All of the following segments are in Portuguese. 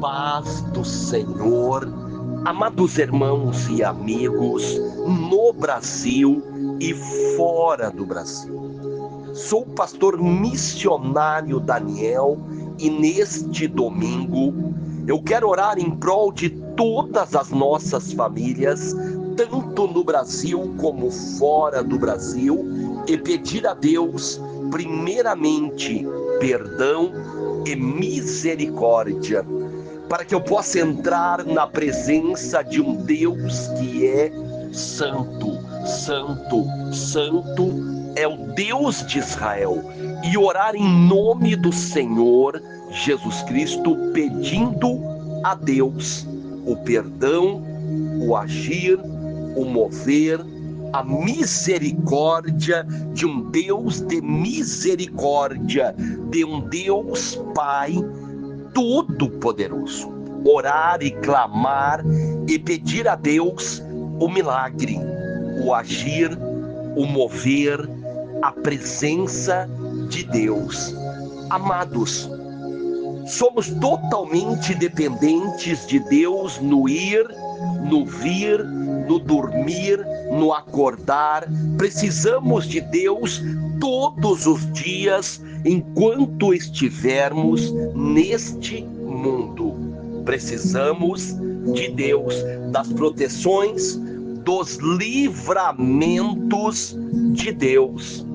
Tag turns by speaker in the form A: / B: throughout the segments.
A: Paz do Senhor, amados irmãos e amigos, no Brasil e fora do Brasil. Sou o pastor missionário Daniel e neste domingo eu quero orar em prol de todas as nossas famílias, tanto no Brasil como fora do Brasil, e pedir a Deus, primeiramente, perdão e misericórdia, para que eu possa entrar na presença de um Deus que é santo, santo, santo, é o Deus de Israel, e orar em nome do Senhor Jesus Cristo, pedindo a Deus o perdão, o agir, o mover, a misericórdia de um Deus de misericórdia, de um Deus Pai Todo-Poderoso. Orar e clamar e pedir a Deus o milagre, o agir, o mover, a presença de Deus. Amados, somos totalmente dependentes de Deus no ir, no vir, no dormir, no acordar. Precisamos de Deus todos os dias enquanto estivermos neste mundo. Precisamos de Deus, das proteções, dos livramentos de Deus.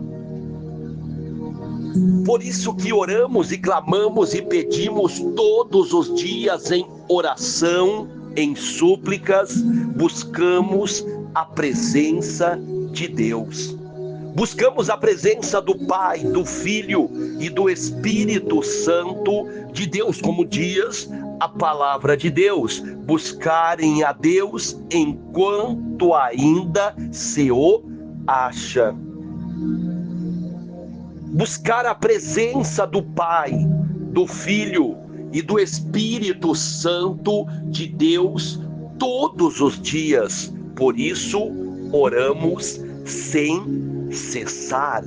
A: Por isso que oramos e clamamos e pedimos todos os dias em oração, em súplicas, buscamos a presença de Deus. Buscamos a presença do Pai, do Filho e do Espírito Santo de Deus, como diz a palavra de Deus. Buscarem a Deus enquanto ainda se o acha. Buscar a presença do Pai, do Filho e do Espírito Santo de Deus todos os dias. Por isso, oramos sem cessar.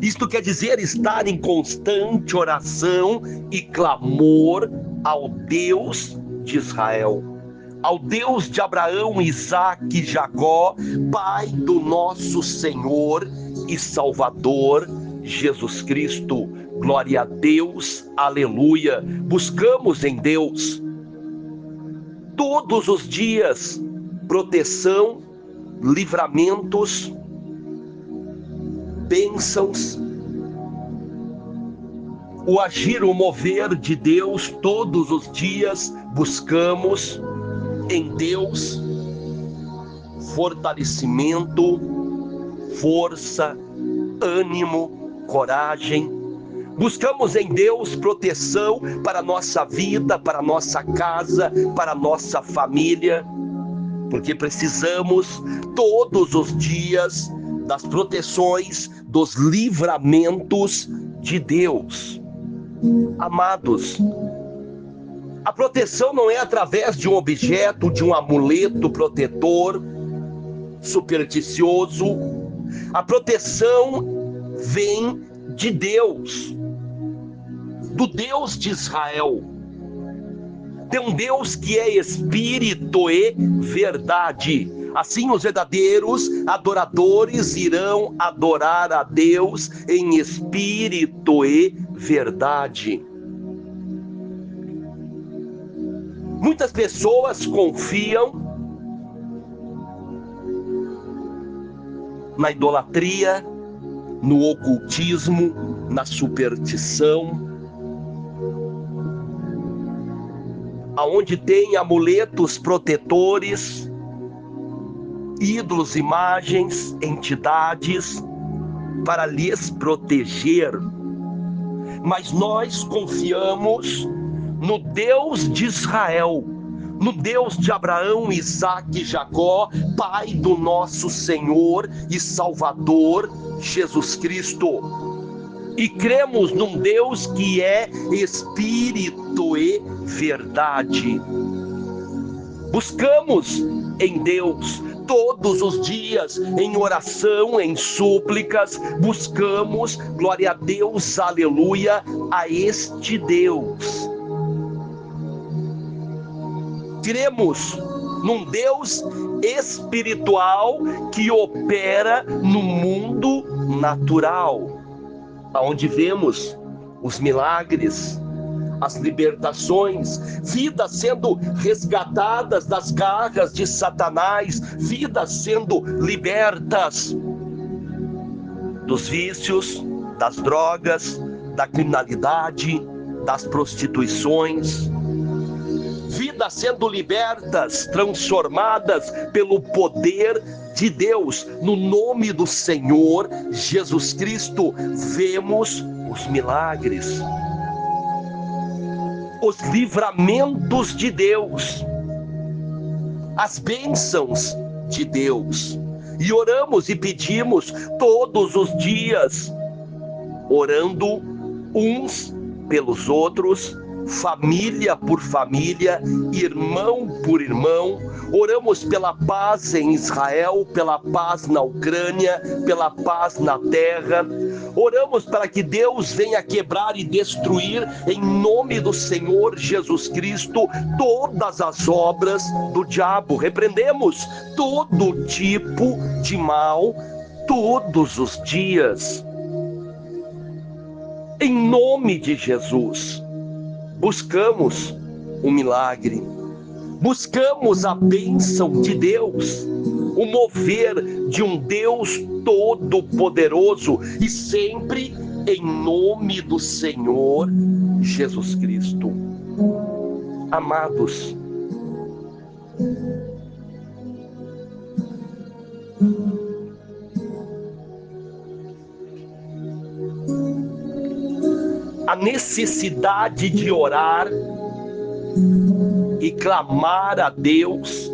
A: Isto quer dizer estar em constante oração e clamor ao Deus de Israel, ao Deus de Abraão, Isaque e Jacó, Pai do nosso Senhor e Salvador Jesus Cristo. Glória a Deus, aleluia. Buscamos em Deus todos os dias proteção, livramentos, bênçãos, o agir, o mover de Deus. Todos os dias buscamos em Deus fortalecimento, força, ânimo, coragem. Buscamos em Deus proteção para a nossa vida, para a nossa casa, para a nossa família, porque precisamos todos os dias das proteções, dos livramentos de Deus. Amados, a proteção não é através de um objeto, de um amuleto protetor supersticioso. A proteção vem de Deus, do Deus de Israel, de um Deus que é Espírito e verdade. Assim os verdadeiros adoradores irão adorar a Deus em espírito e verdade. Muitas pessoas confiam na idolatria, no ocultismo, na superstição, aonde tem amuletos protetores, ídolos, imagens, entidades para lhes proteger. Mas nós confiamos no Deus de Israel, no Deus de Abraão, Isaque e Jacó, Pai do nosso Senhor e Salvador Jesus Cristo. E cremos num Deus que é Espírito e verdade. Buscamos em Deus todos os dias, em oração, em súplicas, buscamos, glória a Deus, aleluia, a este Deus. Cremos num Deus espiritual que opera no mundo natural, onde vemos os milagres, as libertações, vidas sendo resgatadas das garras de Satanás, vidas sendo libertas dos vícios, das drogas, da criminalidade, das prostituições, vidas sendo libertas, transformadas pelo poder de Deus. No nome do Senhor Jesus Cristo, vemos os milagres, os livramentos de Deus, as bênçãos de Deus. E oramos e pedimos todos os dias, orando uns pelos outros, família por família, irmão por irmão. Oramos pela paz em Israel, pela paz na Ucrânia, pela paz na terra. Oramos para que Deus venha quebrar e destruir, em nome do Senhor Jesus Cristo, todas as obras do diabo. Repreendemos todo tipo de mal todos os dias, em nome de Jesus. Buscamos o milagre, buscamos a bênção de Deus, o mover de um Deus todo-poderoso, e sempre em nome do Senhor Jesus Cristo. Amados, a necessidade de orar e clamar a Deus,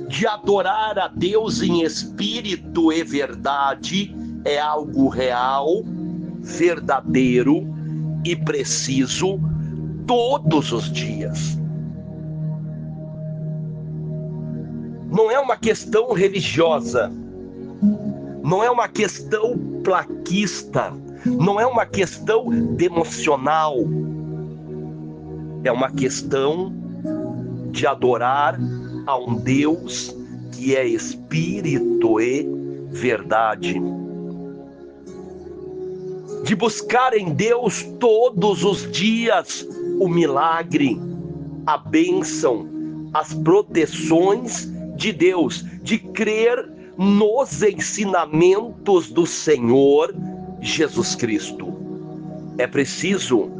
A: de adorar a Deus em espírito e verdade, é algo real, verdadeiro e preciso todos os dias. Não é uma questão religiosa, não é uma questão plaquista, não é uma questão devocional, é uma questão de adorar a um Deus que é espírito e verdade, de buscar em Deus todos os dias o milagre, a bênção, as proteções de Deus, de crer nos ensinamentos do Senhor Jesus Cristo. É preciso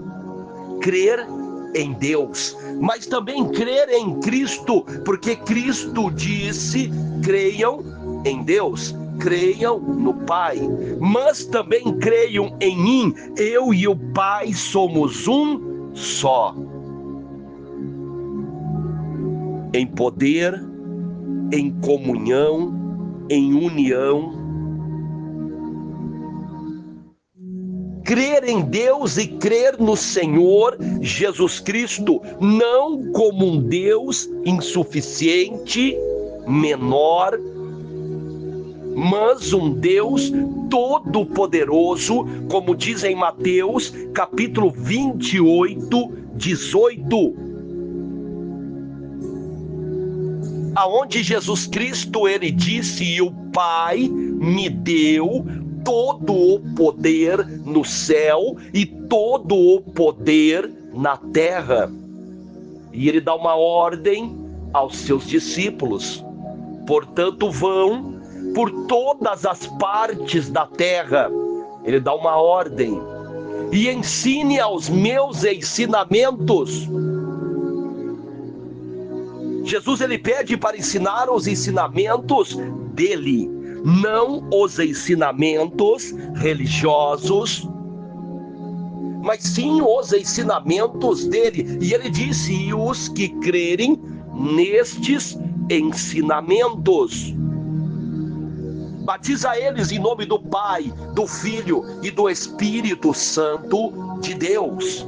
A: crer em Deus, mas também crer em Cristo, porque Cristo disse: creiam em Deus, creiam no Pai, mas também creiam em mim. Eu e o Pai somos um só, em poder, em comunhão, em união. Crer em Deus e crer no Senhor Jesus Cristo, não como um Deus insuficiente, menor, mas um Deus todo-poderoso, como diz em Mateus, capítulo 28, 18. Aonde Jesus Cristo, ele disse: e o Pai me deu todo o poder no céu e todo o poder na terra. E ele dá uma ordem aos seus discípulos: portanto, vão por todas as partes da terra. Ele dá uma ordem: e ensine aos meus ensinamentos. Jesus, ele pede para ensinar os ensinamentos dele, não os ensinamentos religiosos, mas sim os ensinamentos dele. E ele disse: e os que crerem nestes ensinamentos, batiza eles em nome do Pai, do Filho e do Espírito Santo de Deus.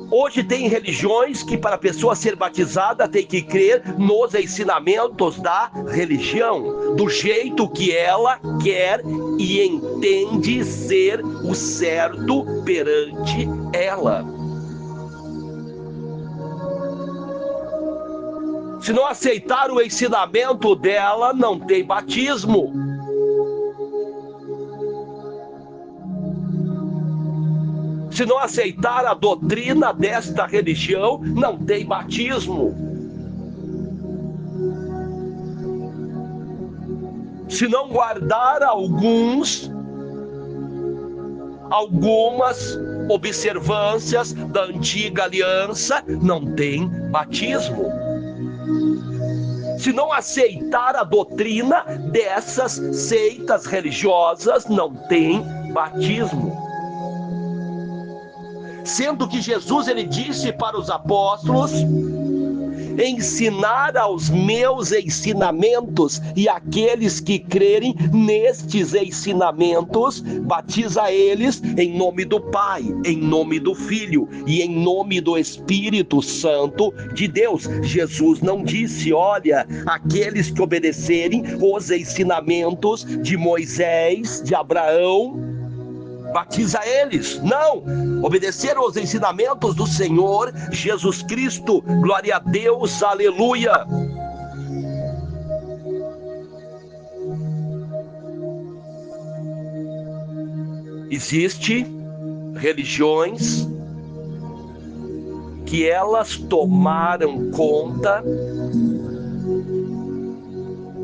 A: Hoje tem religiões que, para a pessoa ser batizada, tem que crer nos ensinamentos da religião, do jeito que ela quer e entende ser o certo perante ela. Se não aceitar o ensinamento dela, não tem batismo. Se não aceitar a doutrina desta religião, não tem batismo. Se não guardar algumas observâncias da antiga aliança, não tem batismo. Se não aceitar a doutrina dessas seitas religiosas, não tem batismo. Sendo que Jesus, ele disse para os apóstolos: ensinar aos meus ensinamentos, e aqueles que crerem nestes ensinamentos, batiza eles em nome do Pai, em nome do Filho e em nome do Espírito Santo de Deus. Jesus não disse: olha, aqueles que obedecerem os ensinamentos de Moisés, de Abraão, batiza eles. Não, obedecer aos ensinamentos do Senhor Jesus Cristo. Glória a Deus, aleluia. Existem religiões que elas tomaram conta,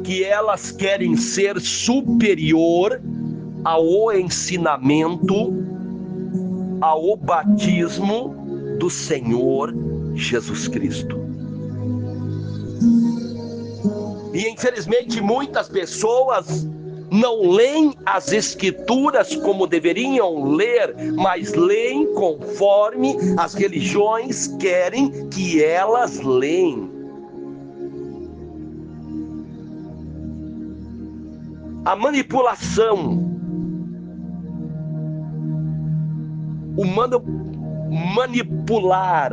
A: que elas querem ser superior ao ensinamento, ao batismo do Senhor Jesus Cristo. E infelizmente muitas pessoas não leem as Escrituras como deveriam ler, mas leem conforme as religiões querem que elas leem. A manipulação, manipular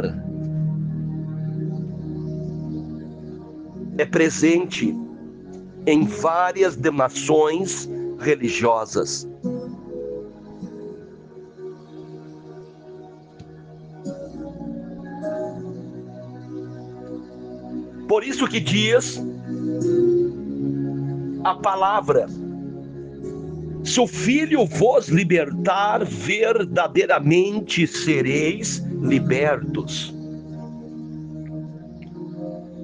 A: é presente em várias denominações religiosas. Por isso que diz a palavra: se o Filho vos libertar, verdadeiramente sereis libertos.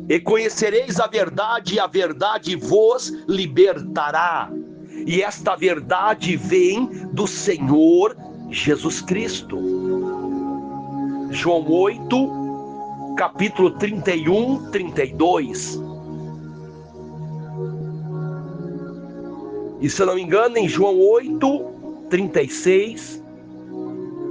A: E conhecereis a verdade, e a verdade vos libertará. E esta verdade vem do Senhor Jesus Cristo. João 8, capítulo 31, 32. E se eu não me engano, em João 8, 36,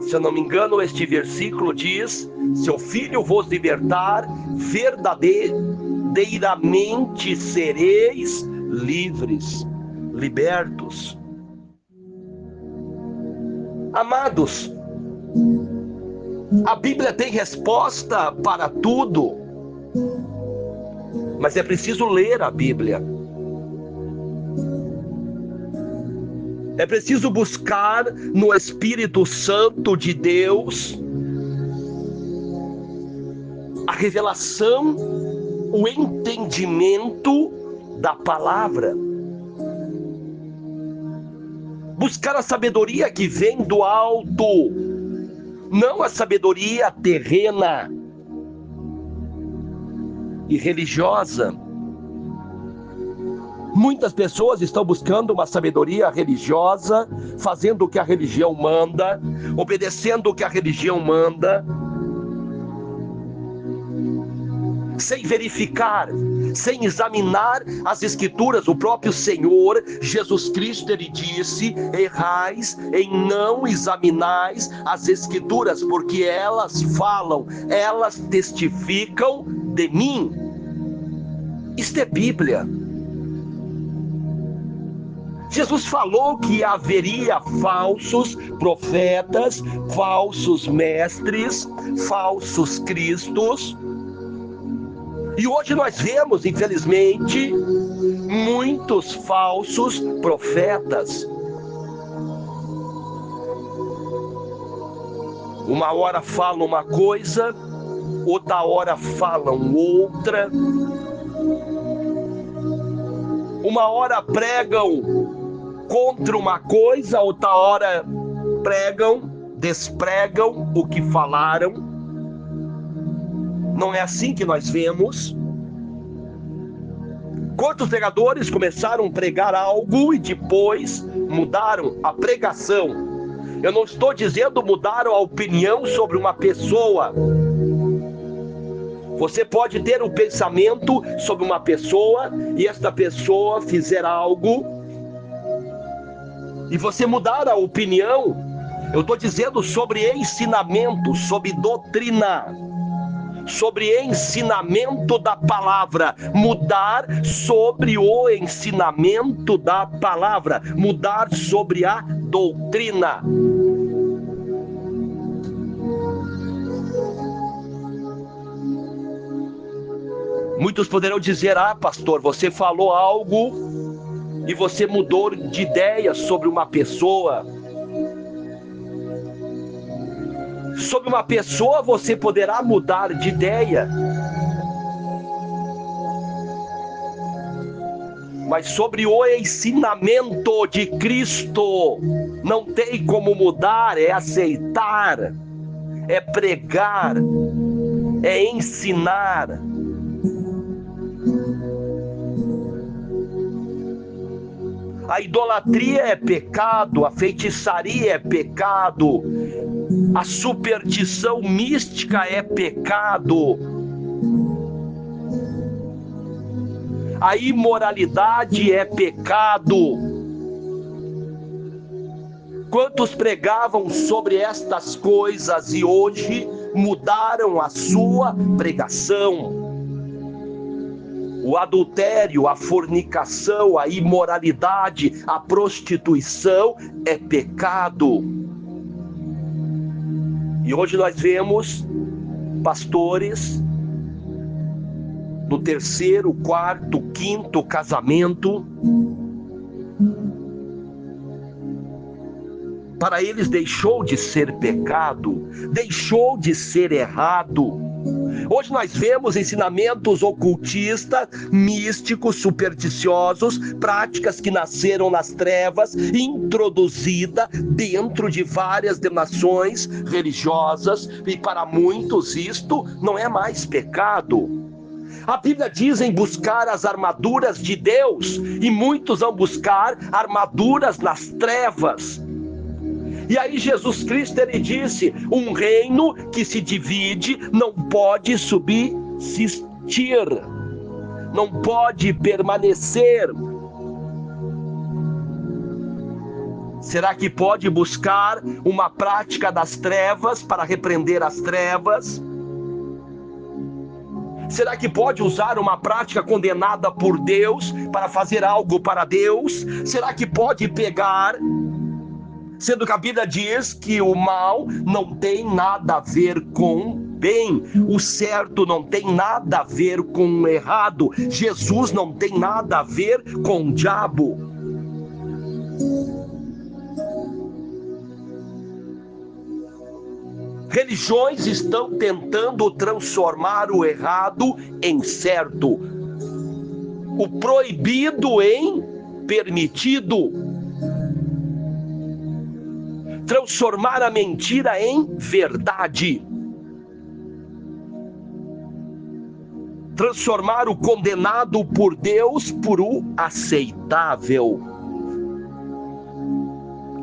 A: se eu não me engano, este versículo diz: se o Filho vos libertar, verdadeiramente sereis livres, libertos. Amados, a Bíblia tem resposta para tudo, mas é preciso ler a Bíblia. É preciso buscar no Espírito Santo de Deus a revelação, o entendimento da palavra. Buscar a sabedoria que vem do alto, não a sabedoria terrena e religiosa. Muitas pessoas estão buscando uma sabedoria religiosa, fazendo o que a religião manda, obedecendo o que a religião manda, sem verificar, sem examinar as Escrituras. O próprio Senhor Jesus Cristo, ele disse: errais em não examinais as Escrituras, porque elas falam, elas testificam de mim. Isto é Bíblia. Jesus falou que haveria falsos profetas, falsos mestres, falsos cristos. E hoje nós vemos, infelizmente, muitos falsos profetas. Uma hora falam uma coisa, outra hora falam outra. Uma hora pregam contra uma coisa, outra hora despregam o que falaram. Não é assim que nós vemos. Quantos pregadores começaram a pregar algo e depois mudaram a pregação? Eu não estou dizendo mudaram a opinião sobre uma pessoa. Você pode ter um pensamento sobre uma pessoa e esta pessoa fizer algo e você mudar a opinião. Eu estou dizendo sobre ensinamento, sobre doutrina, sobre ensinamento da palavra. Mudar sobre o ensinamento da palavra, mudar sobre a doutrina. Muitos poderão dizer: ah, pastor, você falou algo e você mudou de ideia sobre uma pessoa. Sobre uma pessoa você poderá mudar de ideia, mas sobre o ensinamento de Cristo não tem como mudar. É aceitar, é pregar, é ensinar. A idolatria é pecado, a feitiçaria é pecado, a superstição mística é pecado, a imoralidade é pecado. Quantos pregavam sobre estas coisas e hoje mudaram a sua pregação? O adultério, a fornicação, a imoralidade, a prostituição é pecado. E hoje nós vemos pastores no 3º, 4º, 5º casamento. Para eles deixou de ser pecado, deixou de ser errado. Hoje nós vemos ensinamentos ocultistas, místicos, supersticiosos, práticas que nasceram nas trevas, introduzida dentro de várias denominações religiosas, e para muitos isto não é mais pecado. A Bíblia diz em buscar as armaduras de Deus, e muitos vão buscar armaduras nas trevas. E aí Jesus Cristo, ele disse: um reino que se divide não pode subsistir, não pode permanecer. Será que pode buscar uma prática das trevas para repreender as trevas? Será que pode usar uma prática condenada por Deus para fazer algo para Deus? Será que pode pegar, sendo que a Bíblia diz que o mal não tem nada a ver com bem, o certo não tem nada a ver com o errado, Jesus não tem nada a ver com o diabo. Religiões estão tentando transformar o errado em certo, o proibido em permitido, transformar a mentira em verdade, transformar o condenado por Deus por o aceitável,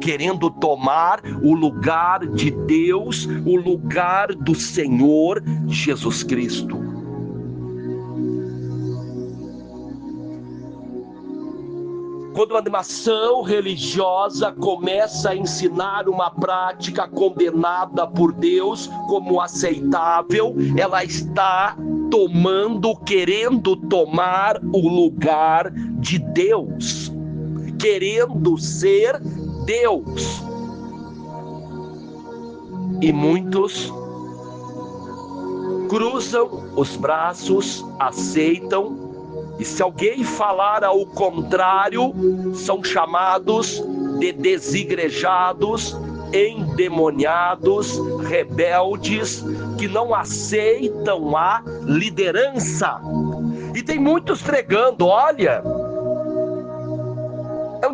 A: querendo tomar o lugar de Deus, o lugar do Senhor Jesus Cristo. Quando uma denominação religiosa começa a ensinar uma prática condenada por Deus como aceitável, ela está querendo tomar o lugar de Deus, querendo ser Deus. E muitos cruzam os braços, aceitam, e se alguém falar ao contrário, são chamados de desigrejados, endemoniados, rebeldes, que não aceitam a liderança. E tem muitos pregando: olha,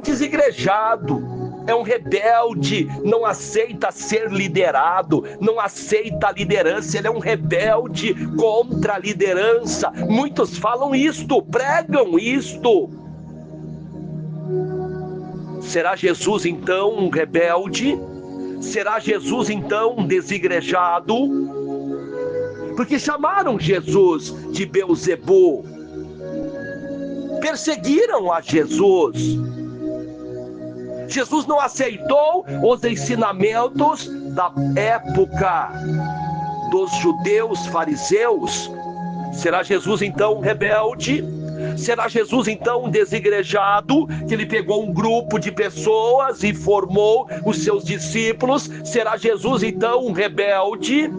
A: desigrejado, é um rebelde, não aceita ser liderado, não aceita a liderança, ele é um rebelde contra a liderança. Muitos falam isto, pregam isto. Será Jesus então um rebelde? Será Jesus então um desigrejado? Porque chamaram Jesus de Beelzebu, perseguiram a Jesus. Jesus não aceitou os ensinamentos da época dos judeus fariseus. Será Jesus então um rebelde? Será Jesus então um desigrejado, que ele pegou um grupo de pessoas e formou os seus discípulos? Será Jesus então um rebelde?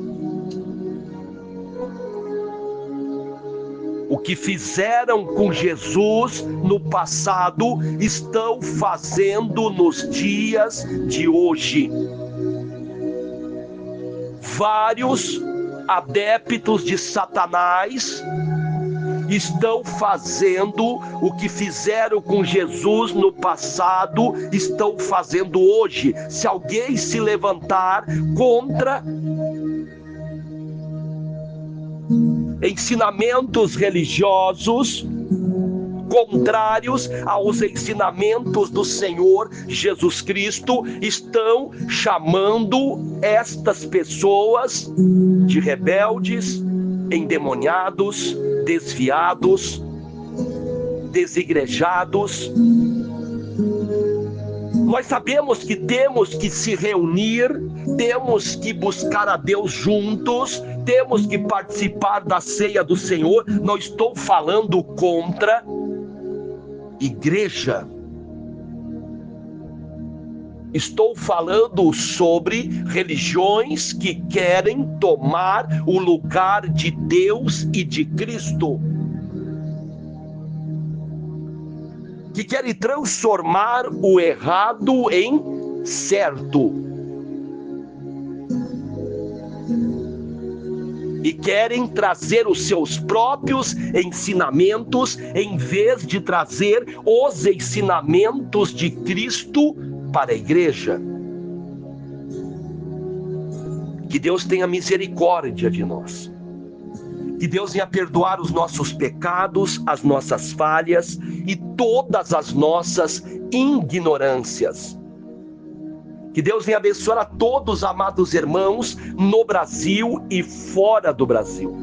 A: O que fizeram com Jesus no passado, estão fazendo nos dias de hoje. Vários adeptos de Satanás estão fazendo o que fizeram com Jesus no passado, estão fazendo hoje. Se alguém se levantar contra ensinamentos religiosos contrários aos ensinamentos do Senhor Jesus Cristo, estão chamando estas pessoas de rebeldes, endemoniados, desviados, desigrejados. Nós sabemos que temos que se reunir, temos que buscar a Deus juntos, temos que participar da ceia do Senhor. Não estou falando contra igreja. Estou falando sobre religiões que querem tomar o lugar de Deus e de Cristo, que querem transformar o errado em certo, e querem trazer os seus próprios ensinamentos em vez de trazer os ensinamentos de Cristo para a igreja. Que Deus tenha misericórdia de nós. Que Deus venha perdoar os nossos pecados, as nossas falhas e todas as nossas ignorâncias. Que Deus venha abençoar a todos, amados irmãos, no Brasil e fora do Brasil.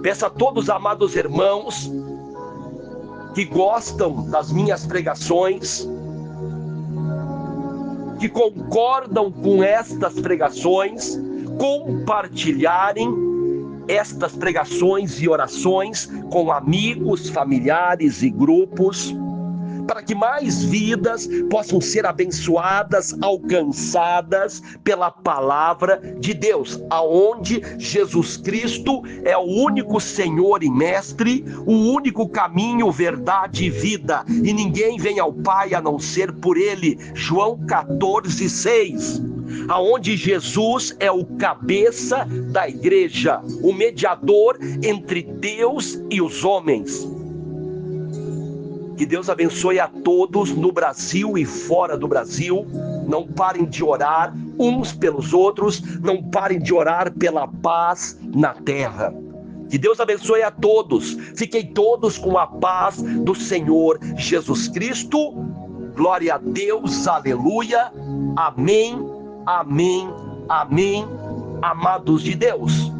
A: Peço a todos, amados irmãos, que gostam das minhas pregações, que concordam com estas pregações, compartilharem estas pregações e orações com amigos, familiares e grupos, para que mais vidas possam ser abençoadas, alcançadas pela palavra de Deus, aonde Jesus Cristo é o único Senhor e Mestre, o único caminho, verdade e vida, e ninguém vem ao Pai a não ser por Ele. João 14:6. Aonde Jesus é o cabeça da igreja, o mediador entre Deus e os homens. Que Deus abençoe a todos no Brasil e fora do Brasil. Não parem de orar uns pelos outros, não parem de orar pela paz na terra. Que Deus abençoe a todos. Fiquem todos com a paz do Senhor Jesus Cristo. Glória a Deus, aleluia, amém, amém, amém, amados de Deus.